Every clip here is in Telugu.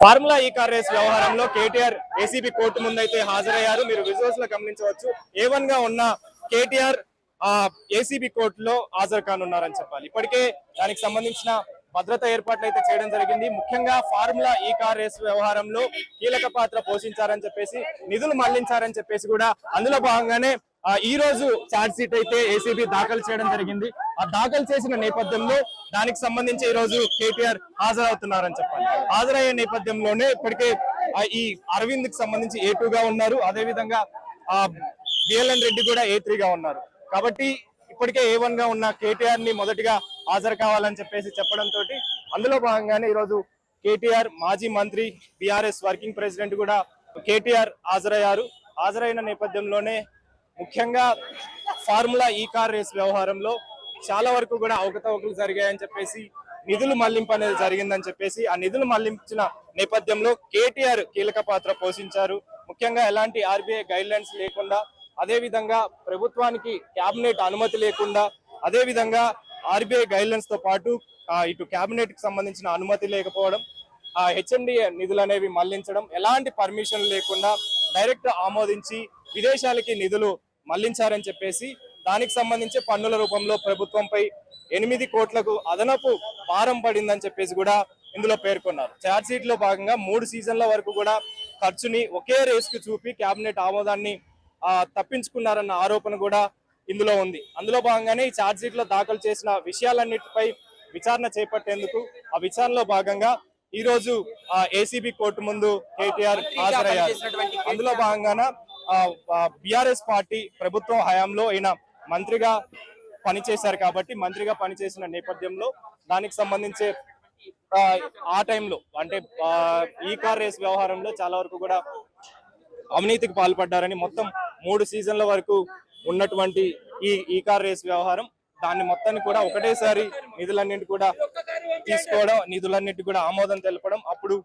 ఫార్ములా ఈ కార్ రేస్ వ్యవహారంలో కేటీఆర్ ఏసీబీ కోర్టు ముందైతే హాజరయ్యారు. మీరు విజువల్స్ లో గమనించవచ్చు. A1 గా ఉన్న కేటీఆర్ ఏసీబీ కోర్టులో హాజరు కానున్నారని చెప్పాలి. ఇప్పటికే దానికి సంబంధించిన భద్రతా ఏర్పాట్లు అయితే చేయడం జరిగింది. ముఖ్యంగా ఫార్ములా ఈ కార్ రేస్ వ్యవహారంలో కీలక పాత్ర పోషించారని చెప్పేసి, నిధులు మళ్లించారని చెప్పేసి కూడా అందులో భాగంగానే ఈ రోజు ఛార్జ్ షీట్ అయితే ఏసీబీ దాఖలు చేయడం జరిగింది. ఆ దాఖలు చేసిన నేపథ్యంలో దానికి సంబంధించి ఈ రోజు కేటీఆర్ హాజరవుతున్నారని చెప్పాలి. హాజరయ్యే నేపథ్యంలోనే ఇప్పటికే ఈ అరవింద్ కి సంబంధించి A2 గా ఉన్నారు. అదే విధంగా బిఎల్ఎన్ రెడ్డి కూడా A3 గా ఉన్నారు. కాబట్టి ఇప్పటికే A1 గా ఉన్న కేటీఆర్ ని మొదటిగా హాజరు కావాలని చెప్పేసి చెప్పడంతో అందులో భాగంగానే ఈరోజు కేటీఆర్, మాజీ మంత్రి, బీఆర్ఎస్ వర్కింగ్ ప్రెసిడెంట్ కూడా కేటీఆర్ హాజరయ్యారు. హాజరైన నేపథ్యంలోనే ముఖ్యంగా ఫార్ములా ఈ కార్ రేస్ వ్యవహారంలో చాలా వరకు కూడా అవకతవకలు జరిగాయని చెప్పేసి, నిధులు మళ్లింపు అనేది జరిగిందని చెప్పేసి, ఆ నిధులు మళ్లించిన నేపథ్యంలో కేటీఆర్ కీలక పాత్ర పోషించారు. ముఖ్యంగా ఎలాంటి ఆర్బీఐ గైడ్ లైన్స్ లేకుండా, అదే విధంగా ప్రభుత్వానికి కేబినెట్ అనుమతి లేకుండా, అదే విధంగా ఆర్బీఐ గైడ్ లైన్స్ తో పాటు ఇటు కేబినెట్ కి సంబంధించిన అనుమతి లేకపోవడం, హెచ్ఎండిఏ నిధులు అనేవి మళ్లించడం, ఎలాంటి పర్మిషన్ లేకుండా డైరెక్ట్ ఆమోదించి విదేశాలకి నిధులు మళ్లించారని చెప్పేసి, దానికి సంబంధించి పన్నుల రూపంలో ప్రభుత్వంపై 8 కోట్లకు అదనపు భారం పడిందని చెప్పేసి కూడా ఇందులో పేర్కొన్నారు. ఛార్జ్ షీట్ లో భాగంగా 3 సీజన్ల వరకు కూడా ఖర్చుని ఒకే రేస్ కు చూపి కేబినెట్ ఆమోదాన్ని తప్పించుకున్నారన్న ఆరోపణ కూడా ఇందులో ఉంది. అందులో భాగంగానే ఈ ఛార్జ్ షీట్ లో దాఖలు చేసిన విషయాలన్నిటిపై విచారణ చేపట్టేందుకు ఆ విచారణలో భాగంగా ఈ రోజు ఏసీబీ కోర్టు ముందు కేటీఆర్ హాజరయ్యారు. అందులో భాగంగానే బీఆర్ఎస్ పార్టీ ప్రభుత్వం హయాంలో ఈయన మంత్రిగా పనిచేశారు కాబట్టి, మంత్రిగా పనిచేసిన నేపథ్యంలో దానికి సంబంధించి ఆ టైంలో అంటే ఈ కార్ రేస్ వ్యవహారంలో చాలా వరకు కూడా అవినీతికి పాల్పడ్డారని, మొత్తం 3 సీజన్ల వరకు ఉన్నటువంటి ఈ కార్ రేస్ వ్యవహారం, దాన్ని మొత్తాన్ని కూడా ఒకటేసారి నిధులన్నింటి కూడా తీసుకోవడం, నిధులన్నింటి కూడా ఆమోదం తెలపడం, అప్పుడు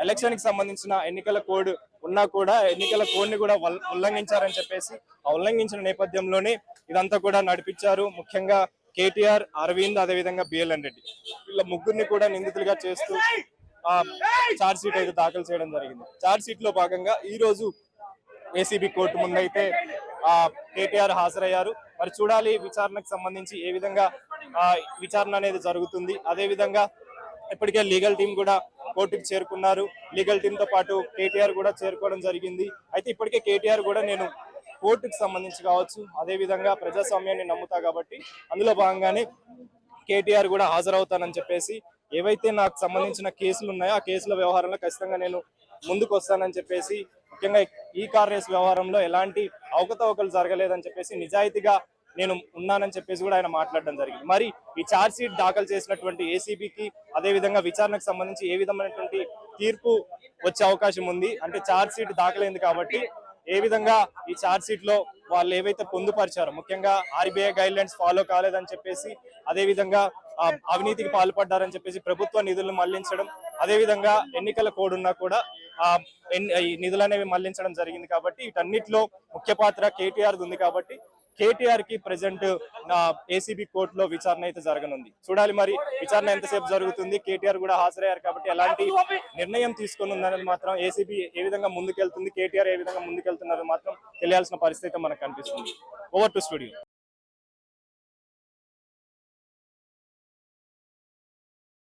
ఎలక్షన్ కి సంబంధించిన ఎన్నికల కోడ్ ఉన్నా కూడా ఎన్నికల కోడ్ ని కూడా ఉల్లంఘించారని చెప్పేసి, ఆ ఉల్లంఘించిన నేపథ్యంలోనే ఇదంతా కూడా నడిపించారు. ముఖ్యంగా కేటీఆర్, అరవింద్, అదేవిధంగా బిఎల్ఎన్ రెడ్డి, వీళ్ళ ముగ్గురిని కూడా నిందితులుగా చేస్తూ ఛార్జ్ షీట్ అయితే దాఖలు చేయడం జరిగింది. ఛార్జ్ షీట్ లో భాగంగా ఈ రోజు ఏసీబీ కోర్టు ముందైతే కేటీఆర్ హాజరయ్యారు. మరి చూడాలి విచారణకు సంబంధించి ఏ విధంగా విచారణ అనేది జరుగుతుంది. అదే విధంగా ఇప్పటికే లీగల్ టీం కూడా కోర్టుకు చేరుకున్నారు. లీగల్ టీం తో పాటు కేటీఆర్ కూడా చేరుకోవడం జరిగింది. అయితే ఇప్పటికే కేటీఆర్ కూడా నేను కోర్టుకు సంబంధించి కావచ్చు, అదే విధంగా ప్రజాస్వామ్యాన్ని నమ్ముతా కాబట్టి అందులో భాగంగానే కేటీఆర్ కూడా హాజరవుతానని చెప్పేసి, ఏవైతే నాకు సంబంధించిన కేసులు ఉన్నాయో ఆ కేసుల వ్యవహారంలో ఖచ్చితంగా నేను ముందుకు వస్తానని చెప్పేసి, ముఖ్యంగా ఈ కార్ రేస్ వ్యవహారంలో ఎలాంటి అవకతవకలు జరగలేదని చెప్పేసి, నిజాయితీగా నేను ఉన్నానని చెప్పేసి కూడా ఆయన మాట్లాడడం జరిగింది. మరి ఈ ఛార్జ్ షీట్ దాఖలు చేసినటువంటి ఏసీబీకి అదే విధంగా విచారణకు సంబంధించి ఏ విధమైనటువంటి తీర్పు వచ్చే అవకాశం ఉంది అంటే, ఛార్జ్ షీట్ దాఖలైంది కాబట్టి ఏ విధంగా ఈ ఛార్జ్ షీట్ లో వాళ్ళు ఏవైతే పొందుపరిచారో, ముఖ్యంగా ఆర్బీఐ గైడ్ లైన్స్ ఫాలో కాలేదని చెప్పేసి, అదే విధంగా అవినీతికి పాల్పడ్డారని చెప్పేసి ప్రభుత్వ నిధులను మళ్లించడం, అదే విధంగా ఎన్నికల కోడ్ ఉన్నా కూడా ఈ నిధులు అనేవి మళ్లించడం జరిగింది. కాబట్టి వీటన్నిటిలో ముఖ్య పాత్ర కేటీఆర్ ఉంది. కాబట్టి కేటీఆర్ కి ప్రెసెంట్ ఏసీబీ కోర్టులో విచారణ అయితే జరగనుంది. చూడాలి మరి విచారణ ఎంతసేపు జరుగుతుంది. కేటీఆర్ కూడా హాజరయ్యారు కాబట్టి ఎలాంటి నిర్ణయం తీసుకుని ఉందనేది మాత్రం ఏసీబీ ఏ విధంగా ముందుకెళ్తుంది, కేటీఆర్ ఏ విధంగా ముందుకెళ్తున్నది మాత్రం తెలియాల్సిన పరిస్థితి మనకు కనిపిస్తుంది. Over to studio.